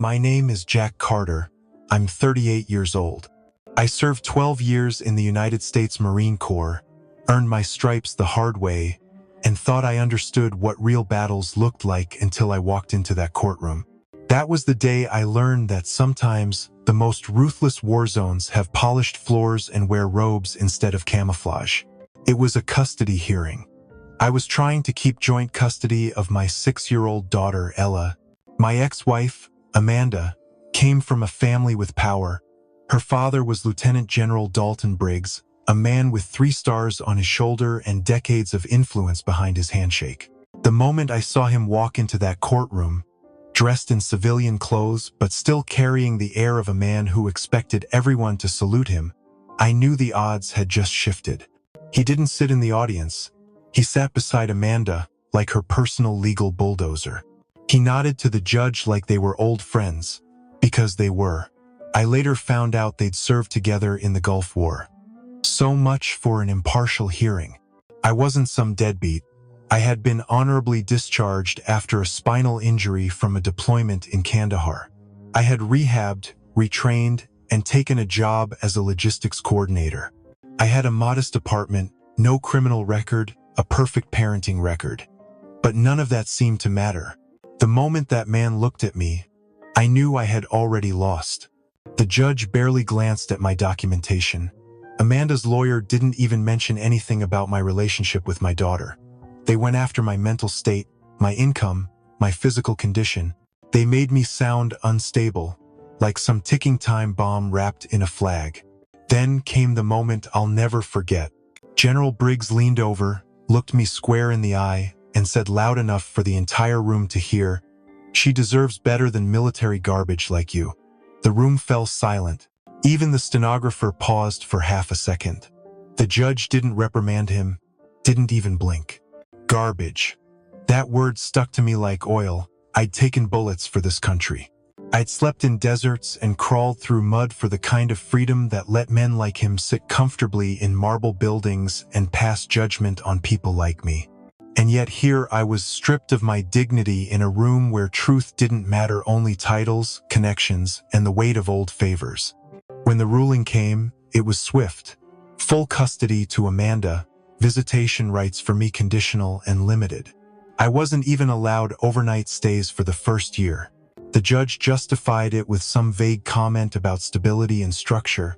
My name is Jack Carter. I'm 38 years old. I served 12 years in the United States Marine Corps, earned my stripes the hard way, and thought I understood what real battles looked like until I walked into that courtroom. That was the day I learned that sometimes the most ruthless war zones have polished floors and wear robes instead of camouflage. It was a custody hearing. I was trying to keep joint custody of my 6-year-old daughter, Ella. My ex-wife, Amanda, came from a family with power. Her father was Lieutenant General Dalton Briggs, a man with 3 stars on his shoulder and decades of influence behind his handshake. The moment I saw him walk into that courtroom, dressed in civilian clothes but still carrying the air of a man who expected everyone to salute him, I knew the odds had just shifted. He didn't sit in the audience. He sat beside Amanda, like her personal legal bulldozer. He nodded to the judge like they were old friends, because they were. I later found out they'd served together in the Gulf War. So much for an impartial hearing. I wasn't some deadbeat. I had been honorably discharged after a spinal injury from a deployment in Kandahar. I had rehabbed, retrained, and taken a job as a logistics coordinator. I had a modest apartment, no criminal record, a perfect parenting record. But none of that seemed to matter. The moment that man looked at me, I knew I had already lost. The judge barely glanced at my documentation. Amanda's lawyer didn't even mention anything about my relationship with my daughter. They went after my mental state, my income, my physical condition. They made me sound unstable, like some ticking time bomb wrapped in a flag. Then came the moment I'll never forget. General Briggs leaned over, looked me square in the eye, and said loud enough for the entire room to hear, "She deserves better than military garbage like you." The room fell silent. Even the stenographer paused for half a second. The judge didn't reprimand him, didn't even blink. Garbage. That word stuck to me like oil. I'd taken bullets for this country. I'd slept in deserts and crawled through mud for the kind of freedom that let men like him sit comfortably in marble buildings and pass judgment on people like me. And yet here I was stripped of my dignity in a room where truth didn't matter, only titles, connections, and the weight of old favors. When the ruling came, it was swift. Full custody to Amanda, visitation rights for me conditional and limited. I wasn't even allowed overnight stays for the first year. The judge justified it with some vague comment about stability and structure,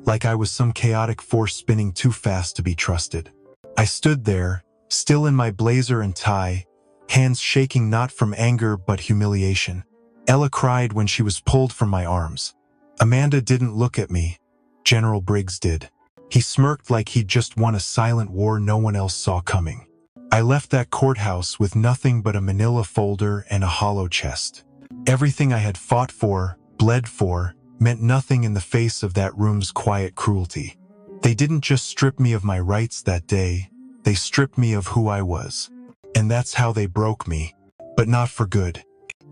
like I was some chaotic force spinning too fast to be trusted. I stood there, still in my blazer and tie, hands shaking not from anger but humiliation. Ella cried when she was pulled from my arms. Amanda didn't look at me. General Briggs did. He smirked like he'd just won a silent war no one else saw coming. I left that courthouse with nothing but a manila folder and a hollow chest. Everything I had fought for, bled for, meant nothing in the face of that room's quiet cruelty. They didn't just strip me of my rights that day, they stripped me of who I was. And that's how they broke me. But not for good.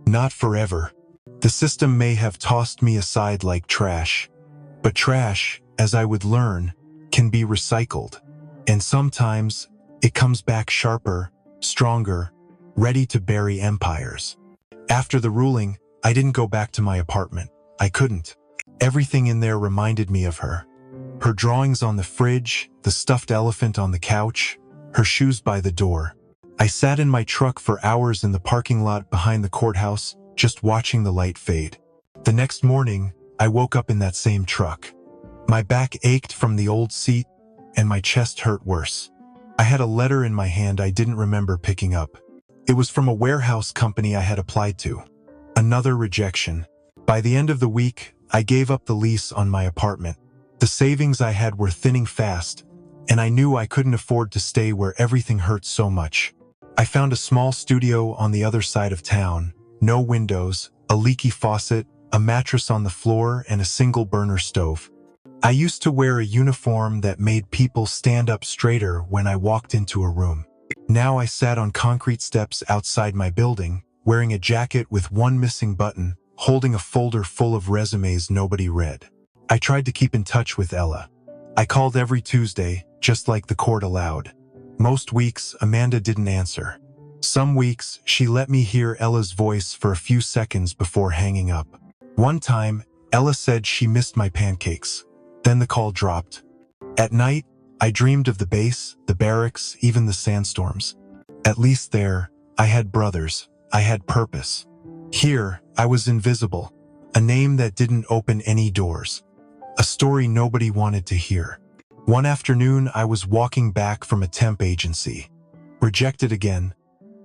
Not forever. The system may have tossed me aside like trash. But trash, as I would learn, can be recycled. And sometimes, it comes back sharper, stronger, ready to bury empires. After the ruling, I didn't go back to my apartment. I couldn't. Everything in there reminded me of her. Her drawings on the fridge, the stuffed elephant on the couch, her shoes by the door. I sat in my truck for hours in the parking lot behind the courthouse, just watching the light fade. The next morning, I woke up in that same truck. My back ached from the old seat, and my chest hurt worse. I had a letter in my hand I didn't remember picking up. It was from a warehouse company I had applied to. Another rejection. By the end of the week, I gave up the lease on my apartment. The savings I had were thinning fast, and I knew I couldn't afford to stay where everything hurt so much. I found a small studio on the other side of town. No windows, a leaky faucet, a mattress on the floor, and a single burner stove. I used to wear a uniform that made people stand up straighter when I walked into a room. Now I sat on concrete steps outside my building, wearing a jacket with one missing button, holding a folder full of resumes nobody read. I tried to keep in touch with Ella. I called every Tuesday, just like the court allowed. Most weeks, Amanda didn't answer. Some weeks, she let me hear Ella's voice for a few seconds before hanging up. One time, Ella said she missed my pancakes. Then the call dropped. At night, I dreamed of the base, the barracks, even the sandstorms. At least there, I had brothers. I had purpose. Here, I was invisible. A name that didn't open any doors. A story nobody wanted to hear. One afternoon, I was walking back from a temp agency. Rejected again.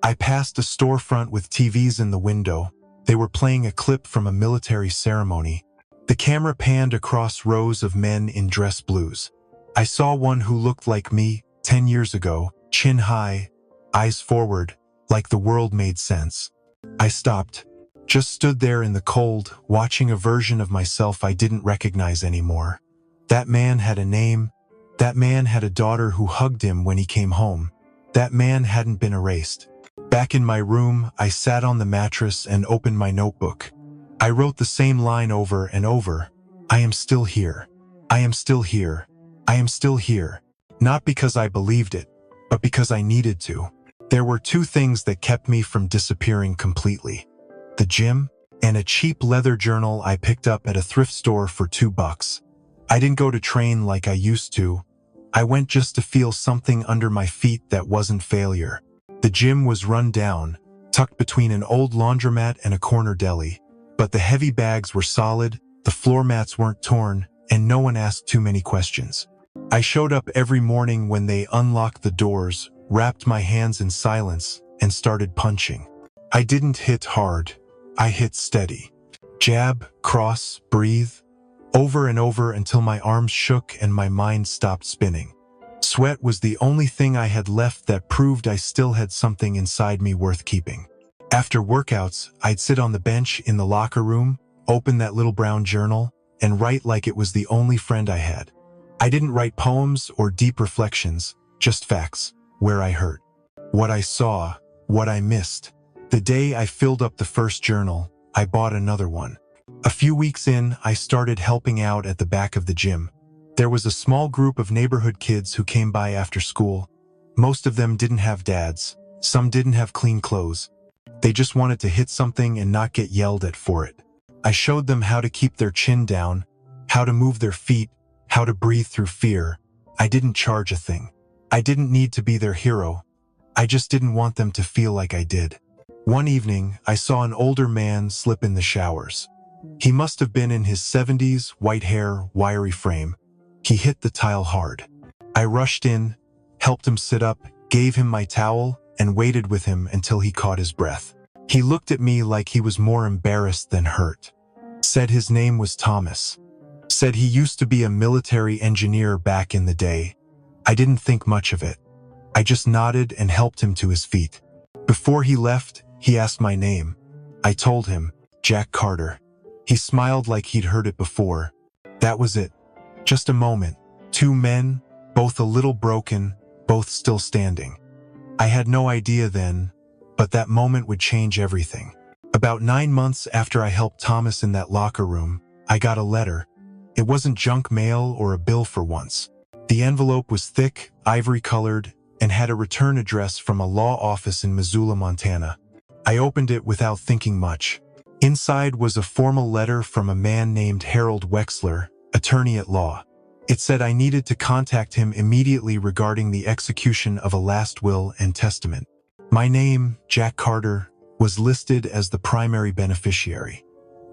I passed a storefront with TVs in the window. They were playing a clip from a military ceremony. The camera panned across rows of men in dress blues. I saw one who looked like me 10 years ago, chin high, eyes forward, like the world made sense. I stopped, just stood there in the cold, watching a version of myself I didn't recognize anymore. That man had a name. That man had a daughter who hugged him when he came home. That man hadn't been erased. Back in my room, I sat on the mattress and opened my notebook. I wrote the same line over and over. I am still here. I am still here. I am still here. Not because I believed it, but because I needed to. There were two things that kept me from disappearing completely. The gym and a cheap leather journal I picked up at a thrift store for $2. I didn't go to train like I used to. I went just to feel something under my feet that wasn't failure. The gym was run down, tucked between an old laundromat and a corner deli. But the heavy bags were solid, the floor mats weren't torn, and no one asked too many questions. I showed up every morning when they unlocked the doors, wrapped my hands in silence, and started punching. I didn't hit hard. I hit steady. Jab, cross, breathe. Over and over until my arms shook and my mind stopped spinning. Sweat was the only thing I had left that proved I still had something inside me worth keeping. After workouts, I'd sit on the bench in the locker room, open that little brown journal, and write like it was the only friend I had. I didn't write poems or deep reflections, just facts, where I hurt, what I saw, what I missed. The day I filled up the first journal, I bought another one. A few weeks in, I started helping out at the back of the gym. There was a small group of neighborhood kids who came by after school. Most of them didn't have dads. Some didn't have clean clothes. They just wanted to hit something and not get yelled at for it. I showed them how to keep their chin down, how to move their feet, how to breathe through fear. I didn't charge a thing. I didn't need to be their hero. I just didn't want them to feel like I did. One evening, I saw an older man slip in the showers. He must have been in his 70s, white hair, wiry frame. He hit the tile hard. I rushed in, helped him sit up, gave him my towel, and waited with him until he caught his breath. He looked at me like he was more embarrassed than hurt. Said his name was Thomas. Said he used to be a military engineer back in the day. I didn't think much of it. I just nodded and helped him to his feet. Before he left, he asked my name. I told him, Jack Carter. He smiled like he'd heard it before. That was it. Just a moment. Two men, both a little broken, both still standing. I had no idea then, but that moment would change everything. About 9 months after I helped Thomas in that locker room, I got a letter. It wasn't junk mail or a bill for once. The envelope was thick, ivory-colored, and had a return address from a law office in Missoula, Montana. I opened it without thinking much. Inside was a formal letter from a man named Harold Wexler, attorney at law. It said I needed to contact him immediately regarding the execution of a last will and testament. My name, Jack Carter, was listed as the primary beneficiary.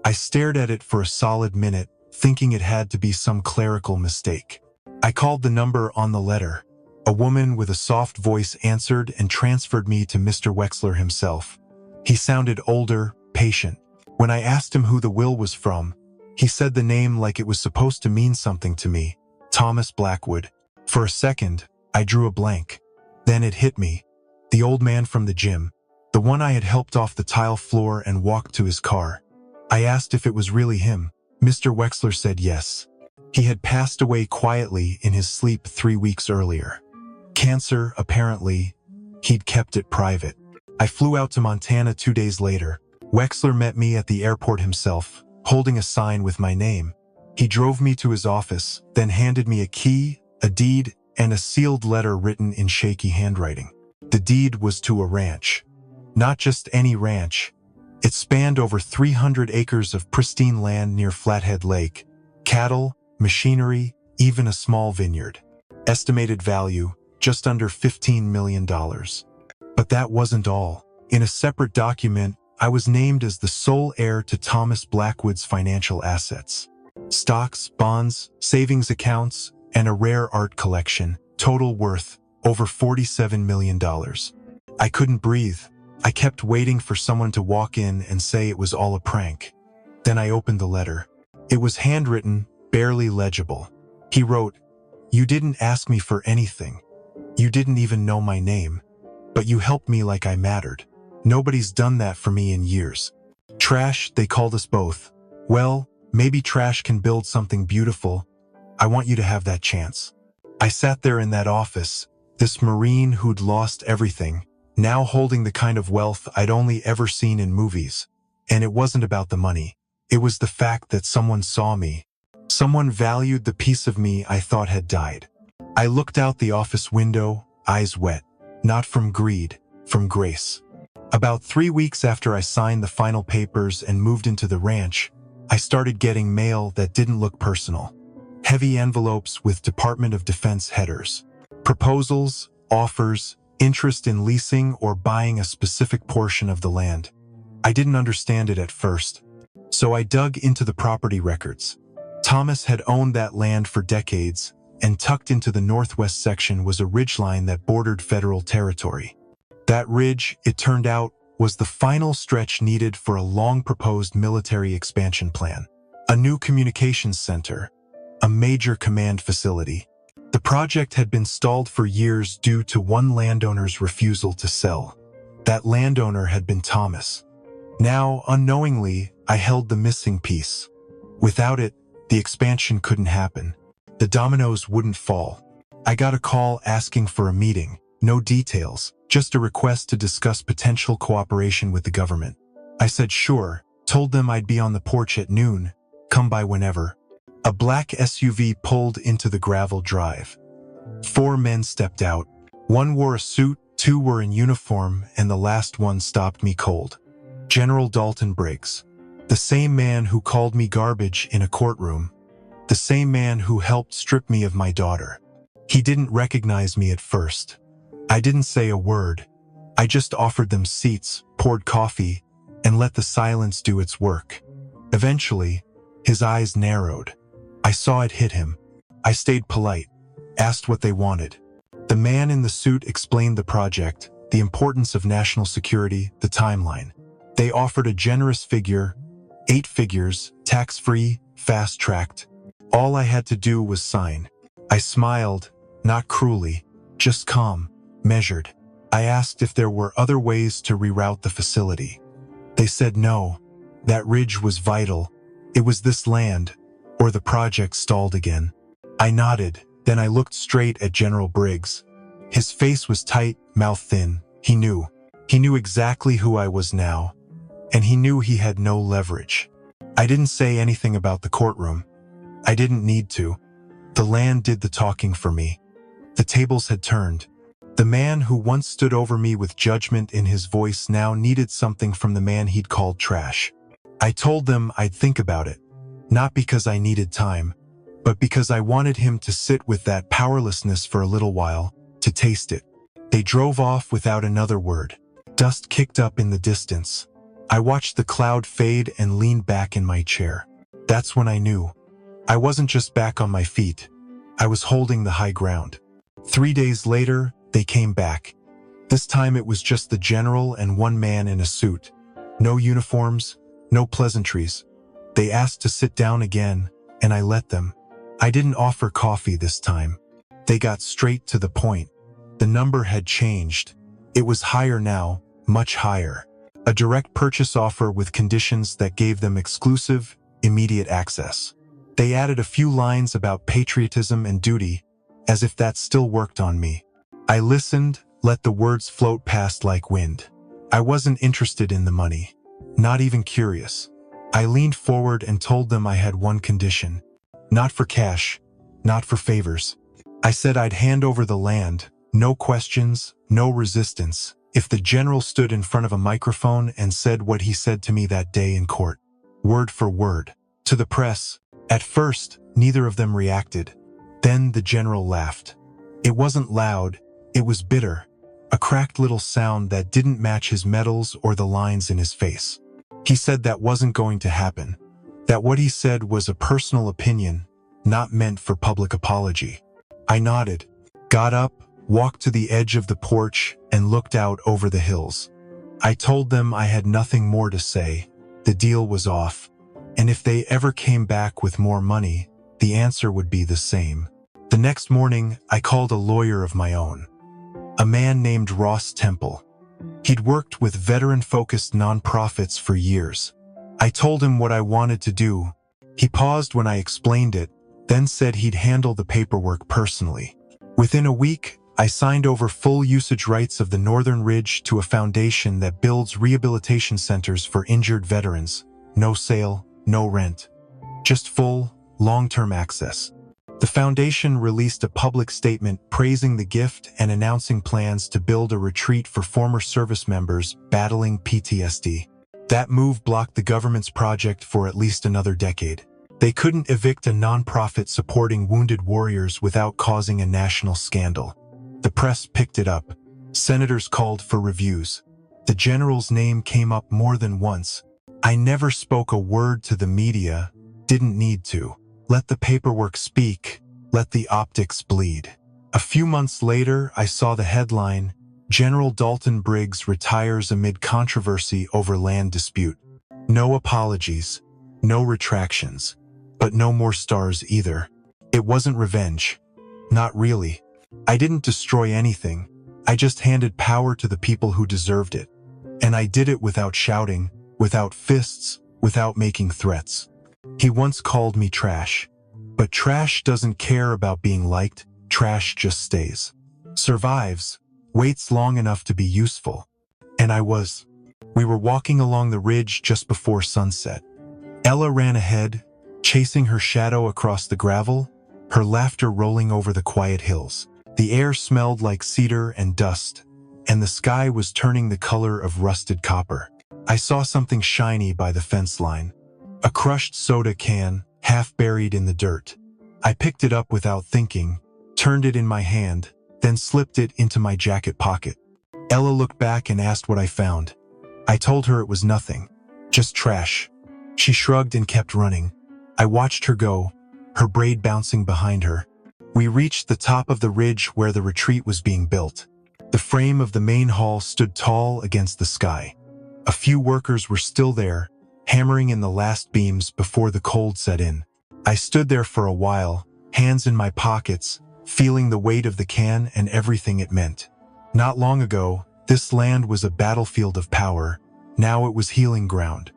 I stared at it for a solid minute, thinking it had to be some clerical mistake. I called the number on the letter. A woman with a soft voice answered and transferred me to Mr. Wexler himself. He sounded older, patient. When I asked him who the will was from, he said the name like it was supposed to mean something to me. Thomas Blackwood. For a second, I drew a blank. Then it hit me. The old man from the gym. The one I had helped off the tile floor and walked to his car. I asked if it was really him. Mr. Wexler said yes. He had passed away quietly in his sleep 3 weeks earlier. Cancer, apparently. He'd kept it private. I flew out to Montana 2 days later. Wexler met me at the airport himself, holding a sign with my name. He drove me to his office, then handed me a key, a deed, and a sealed letter written in shaky handwriting. The deed was to a ranch. Not just any ranch. It spanned over 300 acres of pristine land near Flathead Lake, cattle, machinery, even a small vineyard. Estimated value, just under $15 million. But that wasn't all. In a separate document, I was named as the sole heir to Thomas Blackwood's financial assets. Stocks, bonds, savings accounts, and a rare art collection, total worth over $47 million. I couldn't breathe. I kept waiting for someone to walk in and say it was all a prank. Then I opened the letter. It was handwritten, barely legible. He wrote, "You didn't ask me for anything. You didn't even know my name. But you helped me like I mattered. Nobody's done that for me in years. Trash, they called us both. Well, maybe trash can build something beautiful. I want you to have that chance." I sat there in that office, this Marine who'd lost everything, now holding the kind of wealth I'd only ever seen in movies. And it wasn't about the money. It was the fact that someone saw me. Someone valued the piece of me I thought had died. I looked out the office window, eyes wet. Not from greed, from grace. About 3 weeks after I signed the final papers and moved into the ranch, I started getting mail that didn't look personal. Heavy envelopes with Department of Defense headers. Proposals, offers, interest in leasing or buying a specific portion of the land. I didn't understand it at first, so I dug into the property records. Thomas had owned that land for decades, and tucked into the northwest section was a ridgeline that bordered federal territory. That ridge, it turned out, was the final stretch needed for a long-proposed military expansion plan. A new communications center, a major command facility. The project had been stalled for years due to one landowner's refusal to sell. That landowner had been Thomas. Now, unknowingly, I held the missing piece. Without it, the expansion couldn't happen. The dominoes wouldn't fall. I got a call asking for a meeting. No details, just a request to discuss potential cooperation with the government. I said sure, told them I'd be on the porch at noon, come by whenever. A black SUV pulled into the gravel drive. 4 men stepped out. 1 wore a suit, 2 were in uniform, and the last one stopped me cold. General Dalton Briggs. The same man who called me garbage in a courtroom. The same man who helped strip me of my daughter. He didn't recognize me at first. I didn't say a word. I just offered them seats, poured coffee, and let the silence do its work. Eventually, his eyes narrowed. I saw it hit him. I stayed polite, asked what they wanted. The man in the suit explained the project, the importance of national security, the timeline. They offered a generous figure, 8 figures, tax-free, fast-tracked. All I had to do was sign. I smiled, not cruelly, just calm, measured. I asked if there were other ways to reroute the facility. They said no. That ridge was vital. It was this land, or the project stalled again. I nodded, then I looked straight at General Briggs. His face was tight, mouth thin. He knew. He knew exactly who I was now, and he knew he had no leverage. I didn't say anything about the courtroom. I didn't need to. The land did the talking for me. The tables had turned. The man who once stood over me with judgment in his voice now needed something from the man he'd called trash. I told them I'd think about it, not because I needed time, but because I wanted him to sit with that powerlessness for a little while, to taste it. They drove off without another word. Dust kicked up in the distance. I watched the cloud fade and leaned back in my chair. That's when I knew. I wasn't just back on my feet. I was holding the high ground. 3 days later, they came back. This time it was just the general and 1 man in a suit. No uniforms, no pleasantries. They asked to sit down again, and I let them. I didn't offer coffee this time. They got straight to the point. The number had changed. It was higher now, much higher. A direct purchase offer with conditions that gave them exclusive, immediate access. They added a few lines about patriotism and duty, as if that still worked on me. I listened, let the words float past like wind. I wasn't interested in the money, not even curious. I leaned forward and told them I had one condition. Not for cash, not for favors. I said I'd hand over the land, no questions, no resistance, if the general stood in front of a microphone and said what he said to me that day in court, word for word, to the press. At first, neither of them reacted. Then the general laughed. It wasn't loud, it was bitter, a cracked little sound that didn't match his medals or the lines in his face. He said that wasn't going to happen, that what he said was a personal opinion, not meant for public apology. I nodded, got up, walked to the edge of the porch, and looked out over the hills. I told them I had nothing more to say, the deal was off, and if they ever came back with more money, the answer would be the same. The next morning, I called a lawyer of my own, a man named Ross Temple. He'd worked with veteran-focused nonprofits for years. I told him what I wanted to do. He paused when I explained it, then said he'd handle the paperwork personally. Within a week, I signed over full usage rights of the Northern Ridge to a foundation that builds rehabilitation centers for injured veterans. No sale, no rent. Just full, long-term access. The foundation released a public statement praising the gift and announcing plans to build a retreat for former service members battling PTSD. That move blocked the government's project for at least another decade. They couldn't evict a nonprofit supporting wounded warriors without causing a national scandal. The press picked it up. Senators called for reviews. The general's name came up more than once. I never spoke a word to the media, didn't need to. Let the paperwork speak, let the optics bleed. A few months later, I saw the headline, General Dalton Briggs retires amid controversy over land dispute. No apologies, no retractions, but no more stars either. It wasn't revenge. Not really. I didn't destroy anything. I just handed power to the people who deserved it. And I did it without shouting, without fists, without making threats. He once called me trash. But trash doesn't care about being liked, trash just stays. Survives, waits long enough to be useful. And I was. We were walking along the ridge just before sunset. Ella ran ahead, chasing her shadow across the gravel, her laughter rolling over the quiet hills. The air smelled like cedar and dust, and the sky was turning the color of rusted copper. I saw something shiny by the fence line. A crushed soda can, half buried in the dirt. I picked it up without thinking, turned it in my hand, then slipped it into my jacket pocket. Ella looked back and asked what I found. I told her it was nothing, just trash. She shrugged and kept running. I watched her go, her braid bouncing behind her. We reached the top of the ridge where the retreat was being built. The frame of the main hall stood tall against the sky. A few workers were still there, hammering in the last beams before the cold set in. I stood there for a while, hands in my pockets, feeling the weight of the can and everything it meant. Not long ago, this land was a battlefield of power. Now it was healing ground.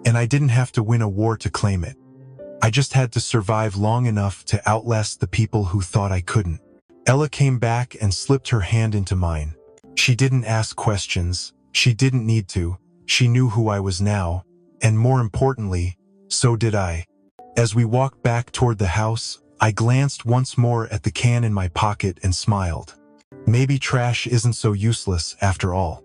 And I didn't have to win a war to claim it. I just had to survive long enough to outlast the people who thought I couldn't. Ella came back and slipped her hand into mine. She didn't ask questions. She didn't need to. She knew who I was now. And more importantly, so did I. As we walked back toward the house, I glanced once more at the can in my pocket and smiled. Maybe trash isn't so useless after all.